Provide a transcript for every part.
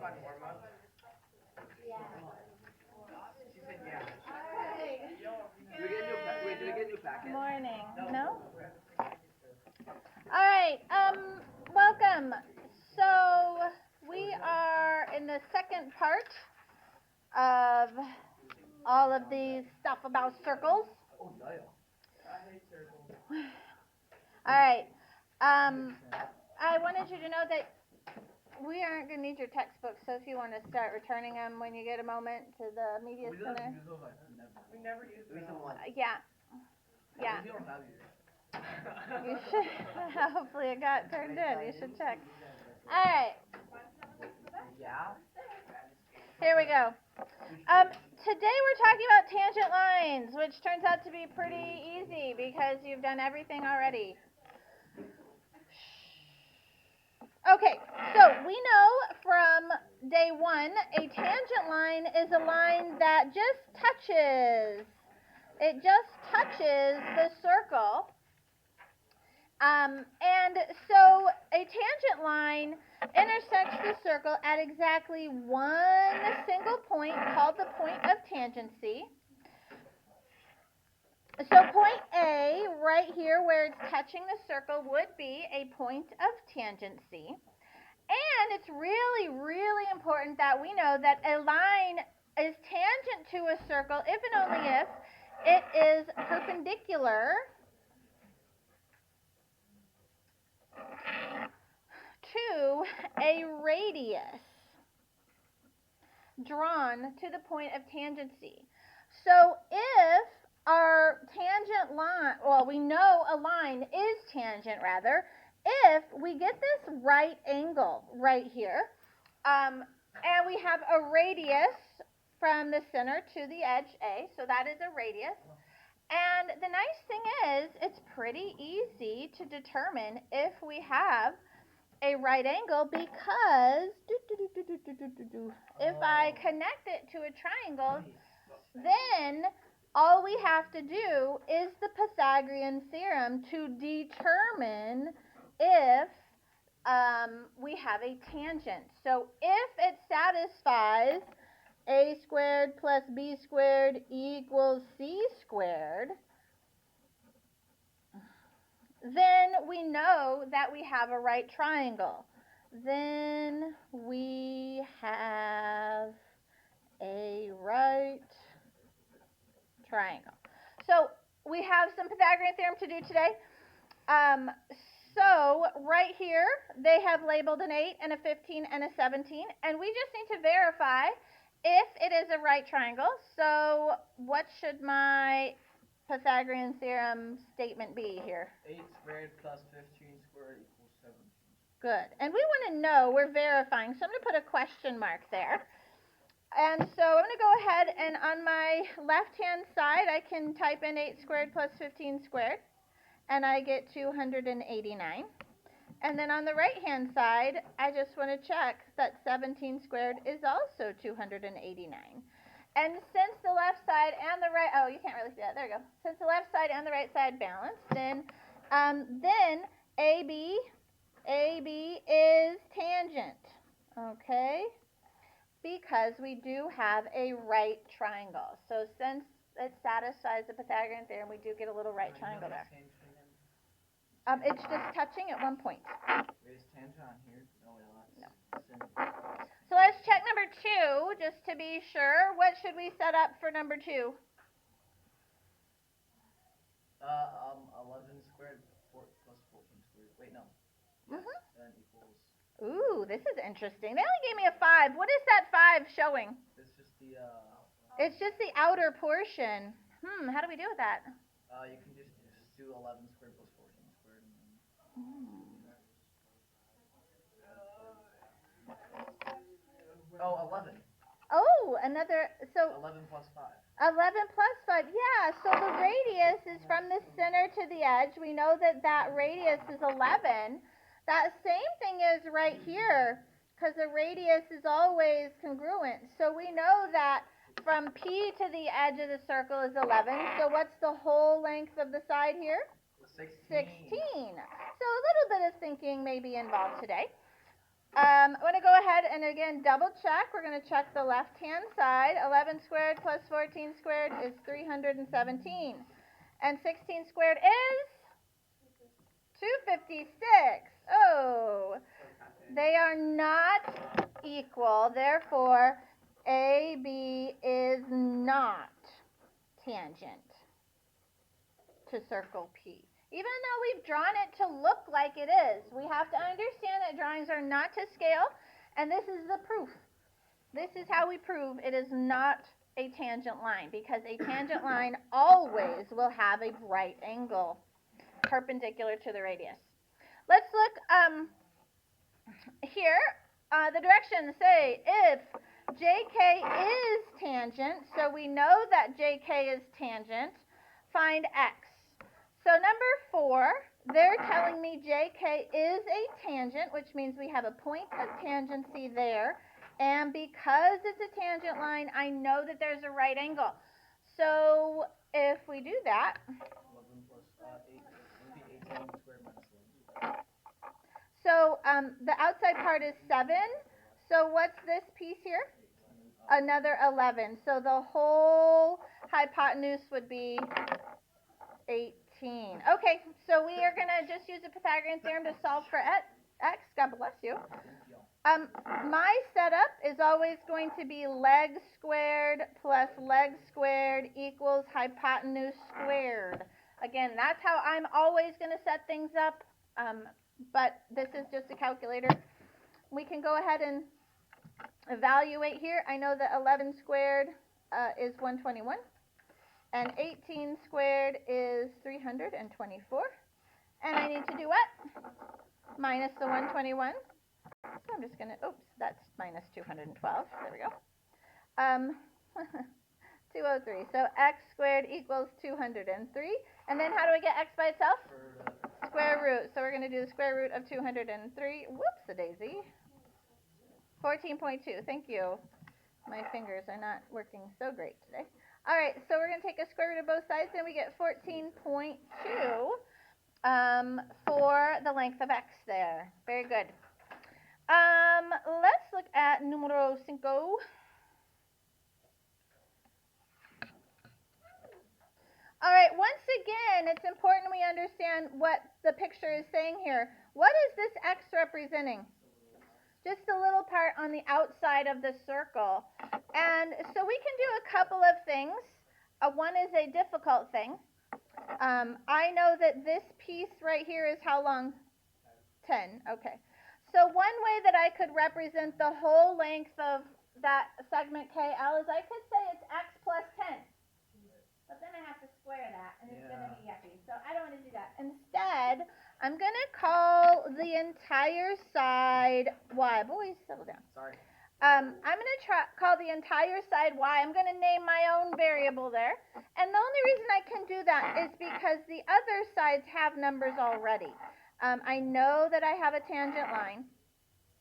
Do we get a new packet? Morning. No? All right. Welcome. So we are in the second part of all of these stuff about circles. All right. I wanted you to know that we aren't going to need your textbooks, so if you want to start returning them when you get a moment to the media center. We never use them. Yeah. Yeah. You should. Hopefully it got turned in. You should check. All right. Yeah. Here we go. Today we're talking about tangent lines, which turns out to be pretty easy because you've done everything already. Okay, so we know from day one, a tangent line is a line that just touches. It just touches the circle. And so a tangent line intersects the circle at exactly one single point called the point of tangency. So point A, right here where it's touching the circle, would be a point of tangency. And it's really, really important that we know that a line is tangent to a circle if and only if it is perpendicular to a radius drawn to the point of tangency. So if our tangent line, well, we know a line is tangent rather, if we get this right angle right here, and we have a radius from the center to the edge A, so that is a radius. And the nice thing is, it's pretty easy to determine if we have a right angle because if I connect it to a triangle, then all we have to do is the Pythagorean theorem to determine if we have a tangent. So if it satisfies a squared plus b squared equals c squared, then we know that we have a right triangle. Then we have a right triangle. So we have some Pythagorean theorem to do today. So right here, they have labeled an 8 and a 15 and a 17, and we just need to verify if it is a right triangle. So what should my Pythagorean theorem statement be here? 8 squared plus 15 squared equals 17. Good. And we want to know, we're verifying, so I'm going to put a question mark there. And so I'm going to go ahead and on my left-hand side, I can type in 8 squared plus 15 squared, and I get 289. And then on the right-hand side, I just want to check that 17 squared is also 289. And since the left side and the right, oh, you can't really see that. There we go. Since the left side and the right side balance, then AB is tangent, okay? Because we do have a right triangle. So since it satisfies the Pythagorean theorem, we do get a little right triangle there. It's just touching at one point. Is tangent on here? No. So let's check number 2, just to be sure. What should we set up for number 2? 11 squared plus 14 squared. Wait, no. Yes, then equals. Ooh, this is interesting. They only gave me a 5. What is that 5 showing? It's just the. It's just the outer portion. How do we do with that? You can just do 11 squared plus 14 squared. Oh, 11. Oh, another, so 11 plus 5. 11 plus 5, yeah, so the radius is from the center to the edge. We know that that radius is 11. That same thing is right here, because the radius is always congruent. So we know that from P to the edge of the circle is 11. So what's the whole length of the side here? 16. So a little bit of thinking may be involved today. I'm going to go ahead and again double check. We're going to check the left hand side. 11 squared plus 14 squared is 317. And 16 squared is 256. Oh, they are not equal. Therefore, AB is not tangent to circle P. Even though we've drawn it to look like it is, we have to understand that drawings are not to scale, and this is the proof. This is how we prove it is not a tangent line, because a tangent line always will have a right angle perpendicular to the radius. Let's look here. The directions say if JK is tangent, so we know that JK is tangent, find X. So number 4, they're telling me JK is a tangent, which means we have a point of tangency there. And because it's a tangent line, I know that there's a right angle. So if we do that, 11 plus 8 would be 18 squared minus 11. so the outside part is 7. So what's this piece here? Another 11. So the whole hypotenuse would be 18. Okay, so we are going to just use the Pythagorean theorem to solve for x. God bless you. My setup is always going to be leg squared plus leg squared equals hypotenuse squared. Again, that's how I'm always going to set things up, but this is just a calculator. We can go ahead and evaluate here. I know that 11 squared is 121, and 18 squared is 324. And I need to do what? Minus the 121. So I'm just going to, oops, that's minus 212. There we go. 203. So x squared equals 203. And then how do I get x by itself? Square root. So we're going to do the square root of 203. Whoops-a-daisy. 14.2. Thank you. My fingers are not working so great today. All right, so we're going to take a square root of both sides, and we get 14.2 for the length of x there. Very good. Let's look at numero 5. All right, once again, it's important we understand what the picture is saying here. What is this x representing? Just a little part on the outside of the circle. And so we can do a couple of things. One is a difficult thing. I know that this piece right here is how long? 10. Okay. So one way that I could represent the whole length of that segment KL is I could say it's x plus 10. But then I have to square that, and it's going to be yucky. So I don't want to do that. Instead, I'm going to call the entire side y. Boys, settle down. Sorry. I'm going to call the entire side y. I'm going to name my own variable there. And the only reason I can do that is because the other sides have numbers already. I know that I have a tangent line.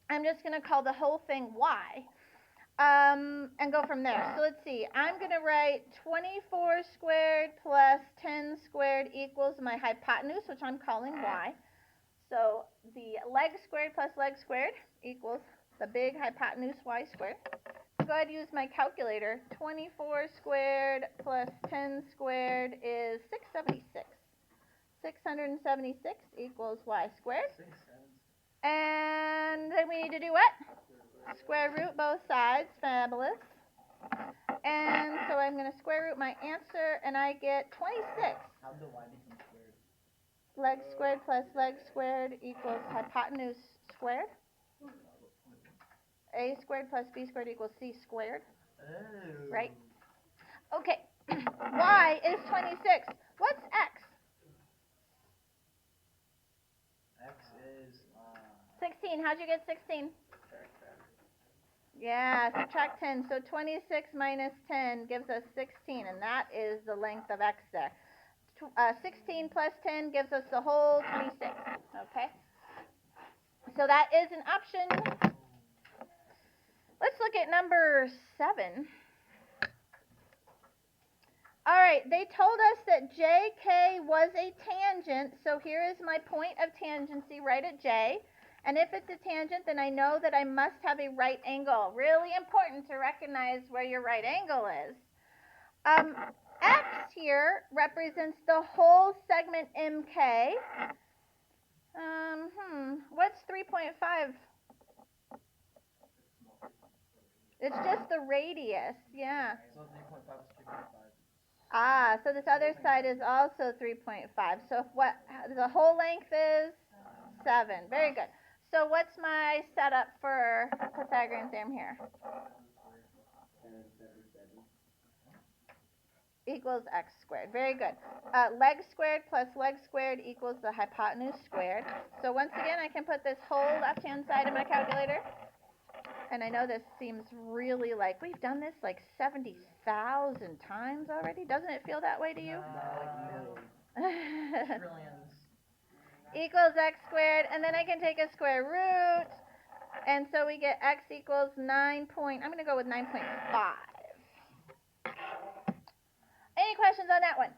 I'm just going to call the whole thing y. And go from there. So let's see. I'm going to write 24 squared plus 10 squared equals my hypotenuse, which I'm calling y. So the leg squared plus leg squared equals the big hypotenuse y squared. Go ahead and use my calculator. 24 squared plus 10 squared is 676. 676 equals y squared. And then we need to do what? Square root both sides. Fabulous. And so I'm going to square root my answer, and I get 26. How did the y become squared? Leg squared plus leg squared equals hypotenuse squared. A squared plus b squared equals c squared. Oh. Right? Okay. Y is 26. What's x? X is 16. How'd you get 16? Yeah, subtract 10. So 26 minus 10 gives us 16, and that is the length of x there. 16 plus 10 gives us the whole 26. Okay? So that is an option. Let's look at number 7. All right, they told us that JK was a tangent, so here is my point of tangency right at J. And if it's a tangent, then I know that I must have a right angle. Really important to recognize where your right angle is. X here represents the whole segment MK. What's 3.5? It's just the radius, yeah. So 3.5 is 3.5. Ah, so this other side is also 3.5. So what the whole length is 7. Very good. So what's my setup for Pythagorean theorem here? Equals x squared. Very good. Leg squared plus leg squared equals the hypotenuse squared. So once again, I can put this whole left-hand side in my calculator. And I know this seems really like we've done this like 70,000 times already. Doesn't it feel that way to you? Trillions. Equals x squared, and then I can take a square root, and so we get x equals 9. I'm going to go with 9.5. Any questions on that one?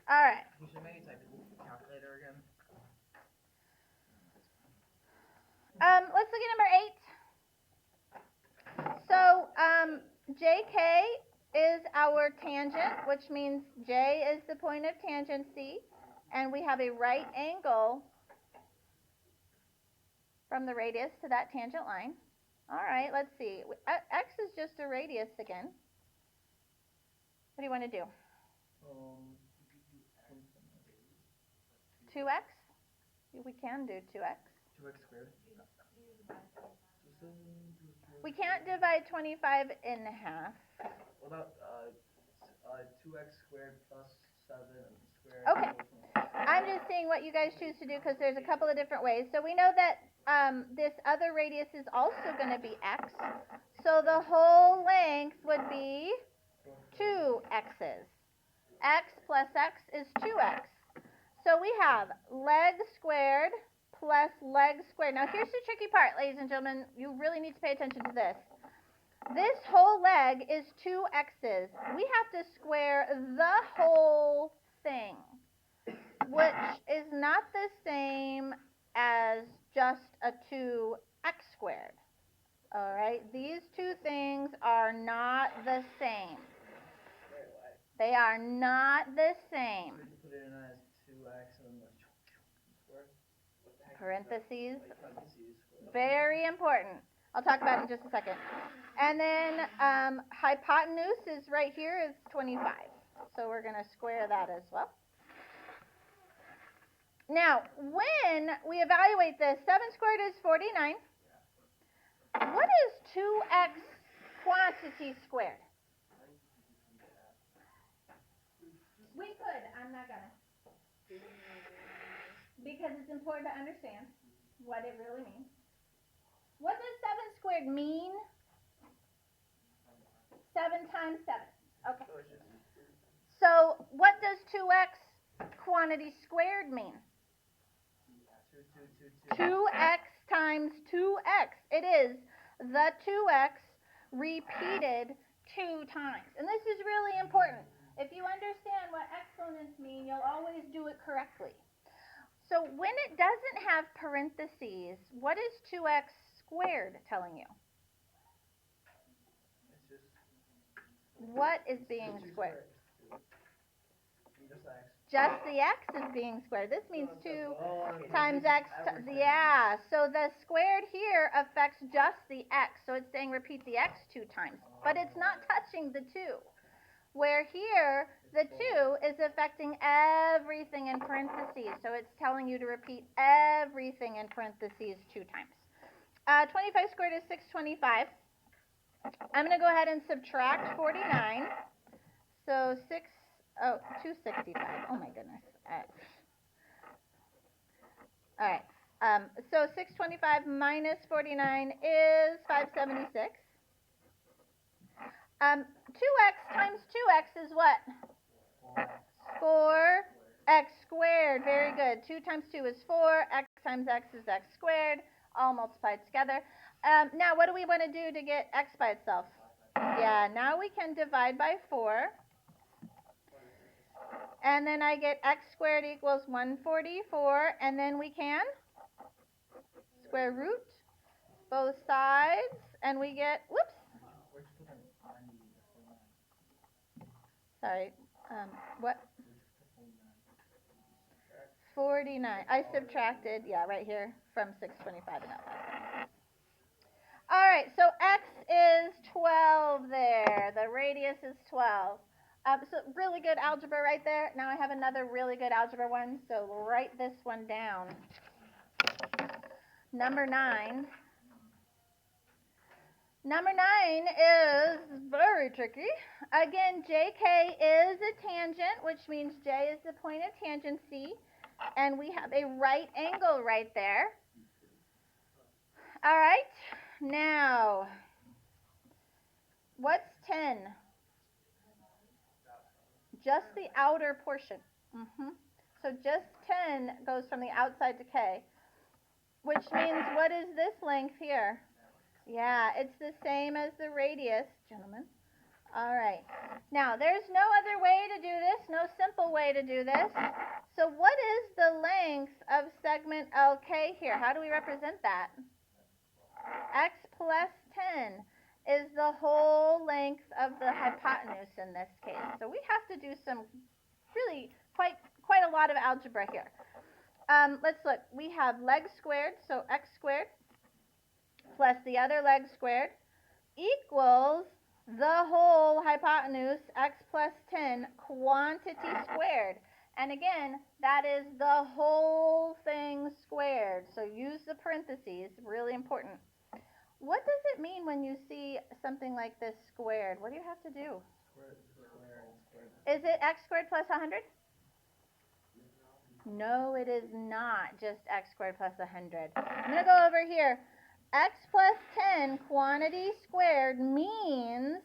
All right. You should maybe type in the calculator again. Let's look at number 8. So JK is our tangent, which means J is the point of tangency, and we have a right angle from the radius to that tangent line. All right, let's see. X is just a radius again. What do you want to do? 2x? We can do 2x. 2x squared. We can't divide 25 in half. What about 2x squared plus 7 squared? Okay. I'm just seeing what you guys choose to do because there's a couple of different ways. So we know that this other radius is also going to be x. So the whole length would be 2 x's. X plus x is 2x. So we have leg squared plus leg squared. Now here's the tricky part, ladies and gentlemen. You really need to pay attention to this. This whole leg is 2 x's. We have to square the whole thing, which is not the same as just a 2x squared. All right, these two things are not the same. They are not the same. Could you put it in as 2x and then squared? Parentheses. Parentheses. Very important. I'll talk about it in just a second. And then hypotenuse is right here is 25. So we're going to square that as well. Now, when we evaluate this, 7 squared is 49. What is 2x quantity squared? We could. I'm not going to. Because it's important to understand what it really means. What does 7 squared mean? 7 times 7. Okay. So what does 2x quantity squared mean? 2x times 2x. It is the 2x repeated 2 times. And this is really important. If you understand what exponents mean, you'll always do it correctly. So when it doesn't have parentheses, what is 2x squared telling you? What is being squared? Just the x is being squared. This means 2 times x. Yeah, so the squared here affects just the x. So it's saying repeat the x 2 times. But it's not touching the 2. Where here, the 2 is affecting everything in parentheses. So it's telling you to repeat everything in parentheses 2 times. 25 squared is 625. I'm going to go ahead and subtract 49. So 265. Oh my goodness. All right. So 625 minus 49 is 576. 2x times 2x is what? 4x squared. Very good. 2 times 2 is 4. X times x is x squared. All multiplied together. Now, what do we want to do to get x by itself? Yeah, now we can divide by 4. And then I get x squared equals 144. And then we can square root, both sides, and we get, whoops, Where'd you put the 90 or 49? sorry, what? Where'd you put the 49? 49. I subtracted, yeah, right here from 625 and up. All right, so x is 12 there. The radius is 12. So really good algebra right there. Now I have another really good algebra one, so write this one down. Number 9. Number 9 is very tricky. Again, JK is a tangent, which means J is the point of tangency, and we have a right angle right there. All right, now, what's 10? Just the outer portion. So just 10 goes from the outside to K, which means what is this length here? Yeah, it's the same as the radius, gentlemen. All right. Now, there's no other way to do this, no simple way to do this. So what is the length of segment LK here? How do we represent that? X plus 10 is the whole length of the hypotenuse in this case. So we have to do some really quite a lot of algebra here. Let's look. We have leg squared, so x squared plus the other leg squared equals the whole hypotenuse, x plus 10, quantity squared. And again, that is the whole thing squared. So use the parentheses, really important. What does it mean when you see something like this squared? What do you have to do? Is it x squared plus 100? No, it is not just x squared plus 100. I'm going to go over here. X plus 10 quantity squared means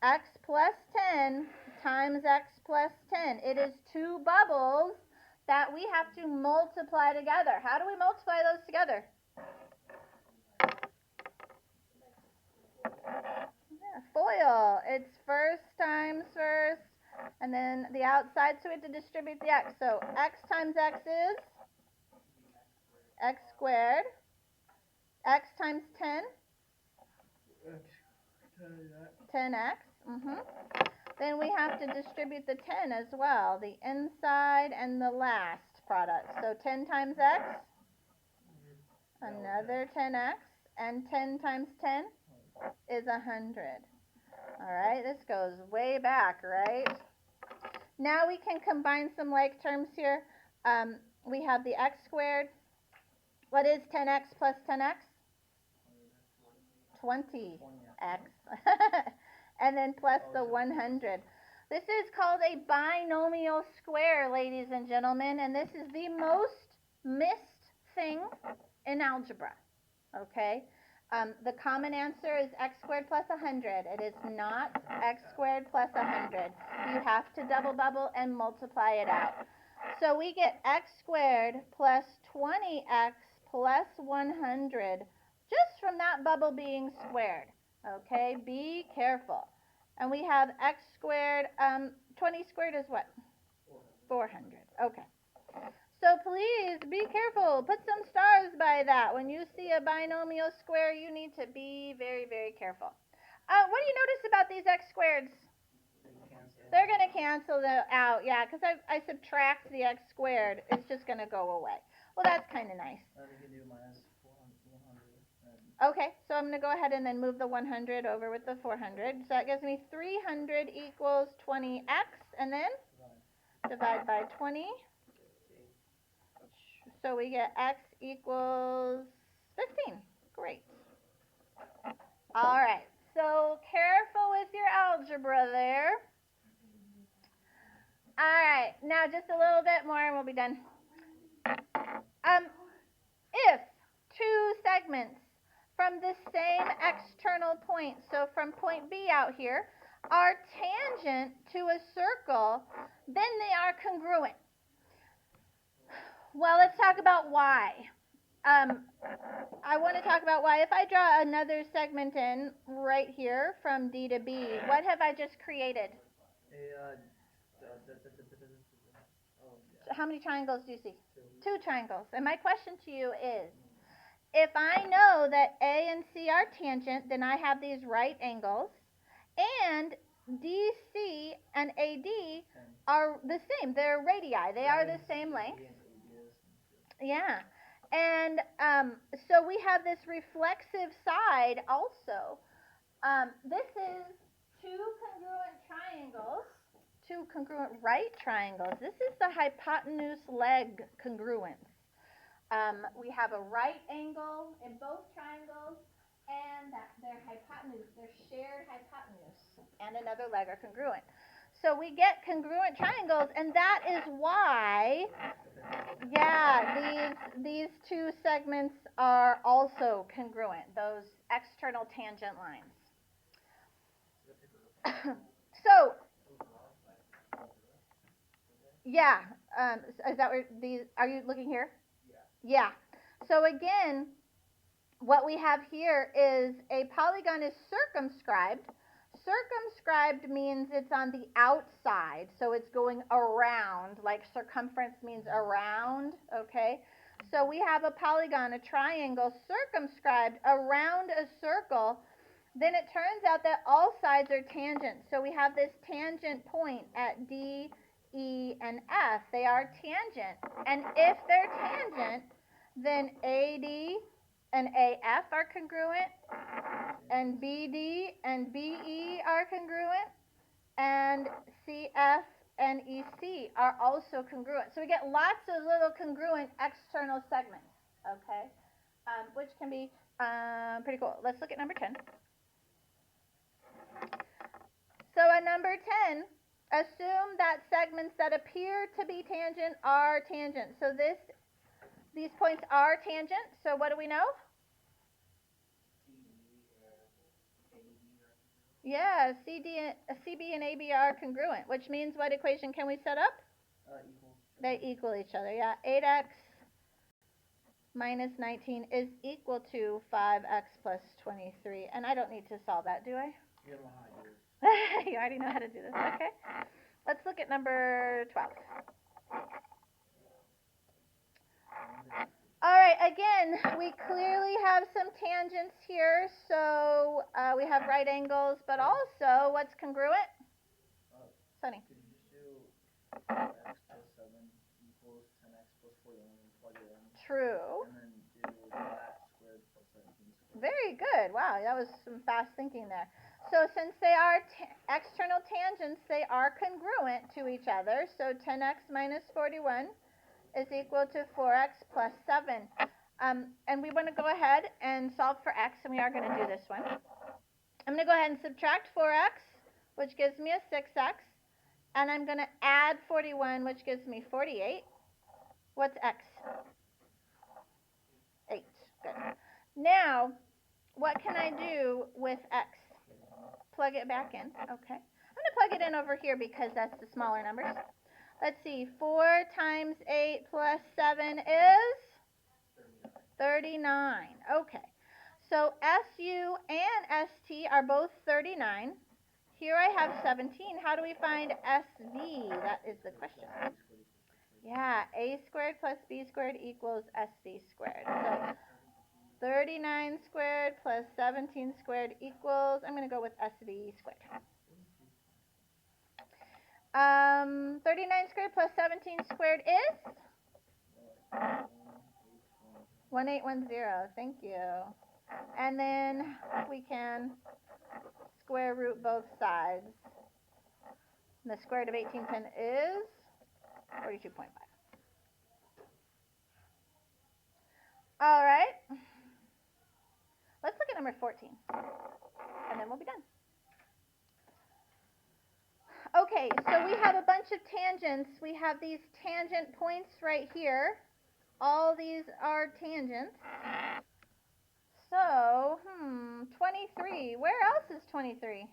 x plus 10 times x plus 10. It is two bubbles that we have to multiply together. How do we multiply those together? Yeah, FOIL. It's first times first, and then the outside, so we have to distribute the x. So x times x is x squared. X times 10? 10x. Then we have to distribute the 10 as well, the inside and the last product. So 10 times x, another 10x, and 10 times 10 is 100. All right, this goes way back, right? Now we can combine some like terms here. We have the x squared. What is 10x plus 10x? 20x. And then plus the 100. This is called a binomial square, ladies and gentlemen, and this is the most missed thing in algebra. Okay? The common answer is x squared plus 100. It is not x squared plus 100. You have to double bubble and multiply it out. So we get x squared plus 20x plus 100 just from that bubble being squared. Okay, be careful. And we have x squared, 20 squared is what? 400. Okay. So please be careful. Put some stars by that. When you see a binomial square, you need to be very, very careful. What do you notice about these x squareds? They're going to cancel out, yeah, because I subtract the x squared. It's just going to go away. Well, that's kind of nice. You can do minus 100. Okay, so I'm going to go ahead and then move the 100 over with the 400. So that gives me 300 equals 20x, and then divide by 20. So we get x equals 15. Great. All right, so careful with your algebra there. All right, now just a little bit more and we'll be done. If two segments from the same external point, so from point B out here, are tangent to a circle, then they are congruent. Well, let's talk about why. I want to talk about why. If I draw another segment in right here from D to B, what have I just created? How many triangles do you see? Two triangles. And my question to you is, if I know that A and C are tangent, then I have these right angles, and DC and AD are the same. They're radii. They are the same length. Yeah. And so we have this reflexive side also. This is two congruent right triangles. This is the hypotenuse leg congruence. We have a right angle in both triangles, and their hypotenuse, their shared hypotenuse, and another leg are congruent. So we get congruent triangles, and that is why, yeah, these two segments are also congruent, those external tangent lines. So, yeah, is that where these, are you looking here? Yeah. So again, what we have here is a polygon is circumscribed. Circumscribed means it's on the outside, so it's going around, like circumference means around, okay? So we have a polygon, a triangle, circumscribed around a circle. Then it turns out that all sides are tangent. So we have this tangent point at D, E, and F. They are tangent. And if they're tangent, then AD and AF are congruent, and BD and BE are congruent, and CF and EC are also congruent. So we get lots of little congruent external segments, okay, which can be pretty cool. Let's look at number 10. So at number 10, assume that segments that appear to be tangent are tangent. So these points are tangent. So what do we know? Yeah, CB and AB are congruent, which means what equation can we set up? They equal each other, yeah. 8x minus 19 is equal to 5x plus 23. And I don't need to solve that, do I? You already know how to do this. Okay. Let's look at number 12. All right, again, we clearly have some tangents here. So we have right angles, but also what's congruent? Sunny. Could you just do x plus 7 equals 10x plus 41 and plug it in? True. And then do that squared plus 17 squared. Very good. Wow, that was some fast thinking there. So since they are external tangents, they are congruent to each other. So 10x minus 41 is equal to 4x plus 7. And we want to go ahead and solve for x, and we are going to do this one. I'm going to go ahead and subtract 4x, which gives me a 6x. And I'm going to add 41, which gives me 48. What's x? 8. Good. Now, what can I do with x? Plug it back in. Okay. I'm going to plug it in over here because that's the smaller numbers. Let's see. 4 times 8 plus 7 is 39. Okay. So SU and ST are both 39. Here I have 17. How do we find SV? That is the question. Yeah, A squared plus B squared equals SV squared. So 39 squared plus 17 squared equals, I'm going to go with SV squared. 39 squared plus 17 squared is? 1810. Thank you. And then we can square root both sides. And the square root of 1810 is 42.5. All right. Let's look at number 14. And then we'll be done. Okay, so we have a bunch of tangents. We have these tangent points right here. All these are tangents. So, 23. Where else is 23?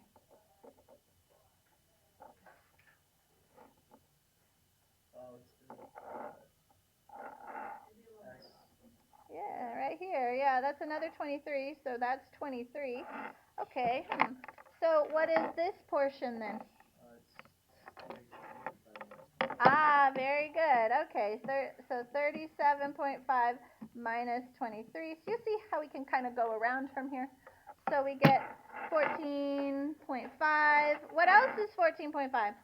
Yeah, right here. Yeah, that's another 23. So that's 23. Okay. So what is this portion then? Ah, very good. Okay, so 37.5 minus 23. So you see how we can kind of go around from here. So we get 14.5. What else is 14.5?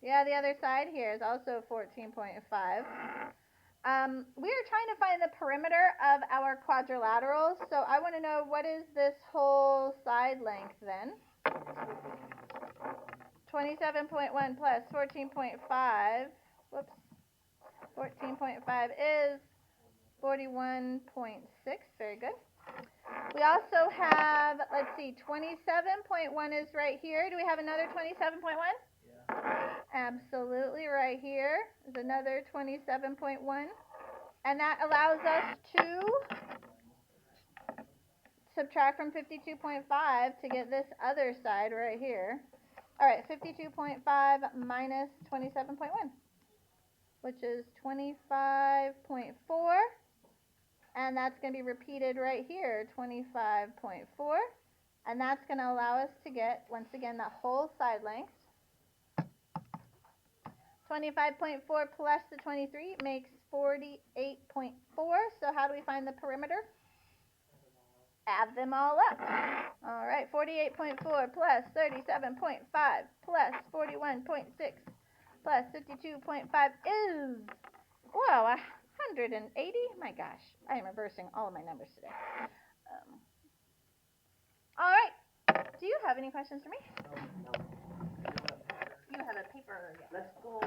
Yeah, the other side here is also 14.5. We are trying to find the perimeter of our quadrilaterals. So I want to know, what is this whole side length then? 27.1 plus 14.5. Whoops. 14.5 is 41.6. Very good. We also have, let's see, 27.1 is right here. Do we have another 27.1? Yeah. Absolutely, right here is another 27.1. And that allows us to subtract from 52.5 to get this other side right here. All right, 52.5 minus 27.1, which is 25.4. And that's going to be repeated right here, 25.4. And that's going to allow us to get, once again, that whole side length. 25.4 plus the 23 makes 48.4. So how do we find the perimeter? Add them all up. All right, 48.4 plus 37.5 plus 41.6 plus 52.5 is, whoa, 180. My gosh, I am reversing all of my numbers today. All right, do you have any questions for me? No. You have a paper. Let's go